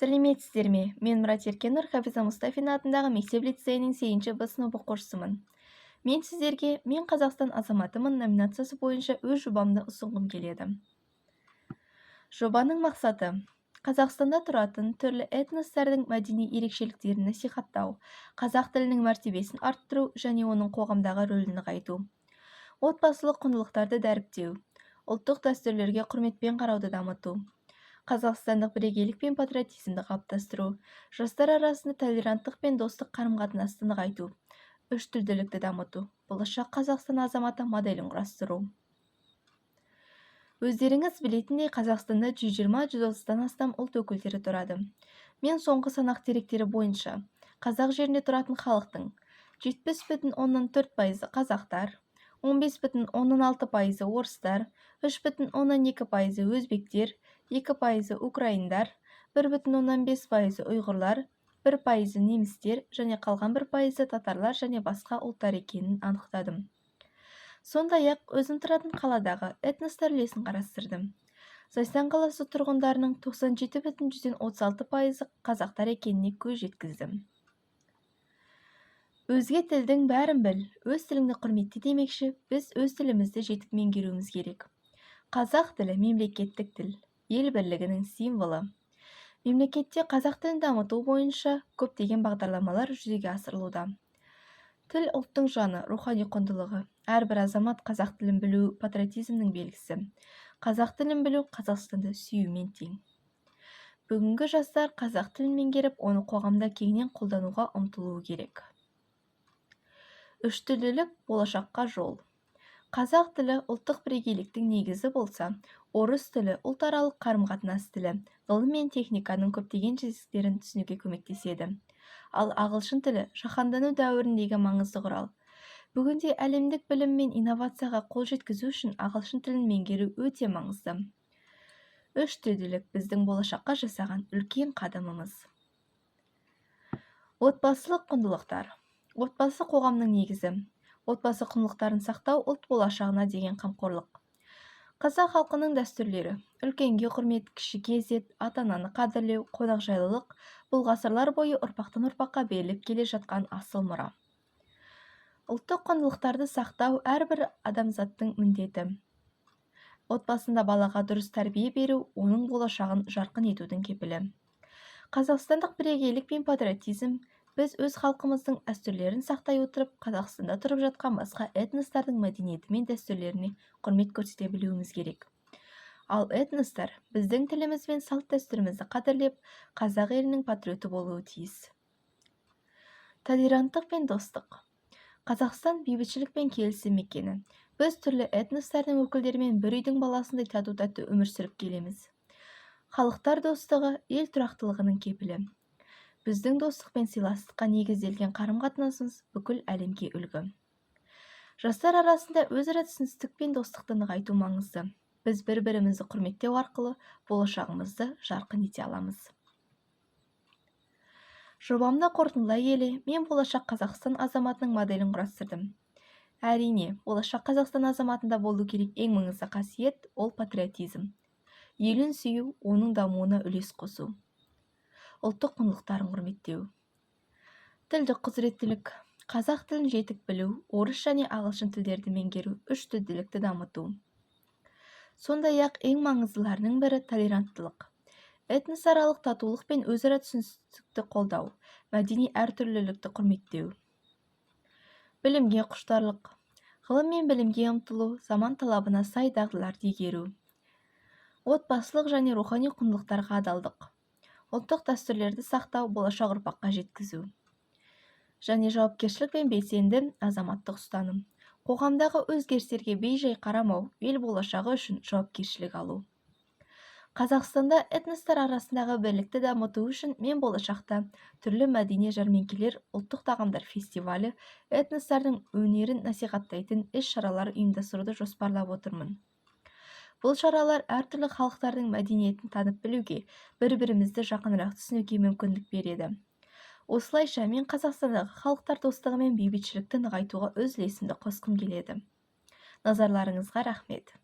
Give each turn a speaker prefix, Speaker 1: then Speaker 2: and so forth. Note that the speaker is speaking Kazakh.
Speaker 1: Сәлеметсіздер ме? Мен Мұрат Еркенұр Хафиза Мұстафина атындағы мектеп-лицейінің 8-ші Б сынып оқушысымын. Мен сіздерге «Мен Қазақстан азаматымын» номинациясы бойынша өз жобамды ұсынғым келеді. Жобаның мақсаты – Қазақстанда тұратын түрлі этностардың мәдени ерекшеліктерін насихаттау, қазақ тілінің мәртебесін арттыру және оның қоғамдағы рөлін нығайту. Отбасылық құндылықтарды дәріптеу, ұлттық дәстүрлерге құрметпен қарауды дамыту, қазақстандық бірегейлік пен патриотизмді қалыптастыру, жастар арасында толеранттық пен достық қарым-қатынасты нығайту, үштілділікті дамыту, болашақ Қазақстан азаматы моделін құрастыру. Өздеріңіз білетіндей, Қазақстанда 120-130-тан астам ұлт өкілдері тұрады. Мен соңғы санақ деректері бойынша қазақ жерінде тұратын халықтың 70,4% қазақтар, 15,6% орыстар, 3,2% өзбектер, 2% украиндар, 1,5% ұйғырлар, 1% немістер және қалған 1% татарлар және басқа ұлттар екенін анықтадым. Сондай-ақ өзім тұратын қаладағы этностар үлесін қарастырдым. Зайсан қаласы тұрғындарының 97,36% қазақтар екеніне көз жеткіздім. Өзге тілдің бәрін біл, өз тіліңді құрметте демекші, біз өз тілімізді жетік меңгеруіміз керек. Қазақ тілі мемлекеттік тіл, ел бірлігінің символы. Мемлекетте қазақ тілін дамыту бойынша көптеген бағдарламалар жүзеге асырылуда. Тіл ұлттың жаны, рухани құндылығы. Әрбір азамат қазақ тілін білу патриотизмнің белгісі. Қазақ тілін білу Қазақстанды сүюмен тең. Бүгінгі жастар қазақ тілін меңгеріп, оны қоғамда кеңінен қолдануға ұмтылуы керек. Үштілділік болашаққа жол. Қазақ тілі ұлттық бірегейліктің негізі болса, орыс тілі ұлтаралық қарым-қатынас тілі, ғылым мен техниканың көптеген жетістіктерін түсінуге көмектеседі. Ал ағылшын тілі жаһандану дәуіріндегі маңызды құрал. Бүгінде әлемдік білім мен инновацияға қол жеткізу үшін ағылшын тілін меңгеру өте маңызды. Үштілділік біздің болашаққа жасаған үлкен қадамымыз. Отбасылық құндылықтар. Отбасы қоғамның негізі. Отбасы құндылықтарын сақтау ұлт болашағына деген қамқорлық. Қазақ халқының дәстүрлері: үлкенге құрмет, кішіге ізет, ата-ананы қадірлеу, қонақжайлылық бұл ғасырлар бойы ұрпақтан ұрпаққа беріліп келе жатқан асыл мұра. Ұлттық құндылықтарды сақтау әрбір адамзаттың міндеті. Отбасында балаға дұрыс тәрбие беру, оның болашағын жарқын етудің кепілі. Қазақстандық бірегейлік пен патриотизм. Біз өз халқымыздың дәстүрлерін сақтай отырып, Қазақстанда тұрып жатқан басқа этностардың мәдениеті мен дәстүрлеріне құрмет көрсете білуіміз керек. Ал этностар біздің тіліміз бен салт-дәстүрімізді қадірлеп, қазақ елінің патриоты болуы тиіс. Толеранттық пен достық. Қазақстан бейбітшілік пен келісім мекені. Біз түрлі этностардың өкілдерімен бір үйдің баласындай тату-тәтті өмір сүріп келеміз. Халықтар достығы ел тұрақтылығының кепілі. Біздің достық пен сыйластыққа негізделген қарым-қатынасымыз бүкіл әлемге үлгі. Жастар арасында өзара түсіністік пен достықты нығайту маңызды. Біз бір-бірімізді құрметтеу арқылы болашағымызды жарқын ете аламыз. Жобамды қорытындылай келе, мен болашақ Қазақстан азаматының моделін құрастырдым. Әрине, болашақ Қазақстан азаматында болу керек ең маңызды қасиет – ол патриотизм. Елін сүю, оның дамуына үлес қосу. Ұлттық құндылықтарын құрметтеу. Тілдік құзыреттілік. Қазақ тілін жетік білу, орыс және ағылшын тілдерді меңгеру, үштілділікті дамыту. Сондай-ақ ең маңыздыларының бірі толеранттылық. Этносаралық татулық пен өзара түсіністікті қолдау, мәдени әртүрлілікті құрметтеу. Білімге құштарлық. Ғылым мен білімге ұмтылу, заман талабына сай дағдыларды игеру. Отбасылық және рухани құндылықтарға адалдық. Ұлттық дәстүрлерді сақтау, болашақ ұрпаққа жеткізу. Және жауапкершілік пен белсенді азаматтық ұстаным. Қоғамдағы өзгерістерге бей-жай қарамау, ел болашағы үшін жауапкершілік алу. Қазақстанда этностар арасындағы бірлікті дамыту үшін мен болашақта түрлі мәдени жәрмеңкелер, ұлттық тағамдар фестивалі, этностардың өнерін насихаттайтын іс-шаралар ұйымдастыруды жоспарлап отырмын. Бұл шаралар әртүрлі халықтардың мәдениетін танып білуге, бір-бірімізді жақынырақ түсінуге мүмкіндік береді. Осылайша мен Қазақстандағы халықтар достығы мен бейбітшілікті нығайтуға өз үлесімді қосқым келеді. Назарларыңызға рахмет.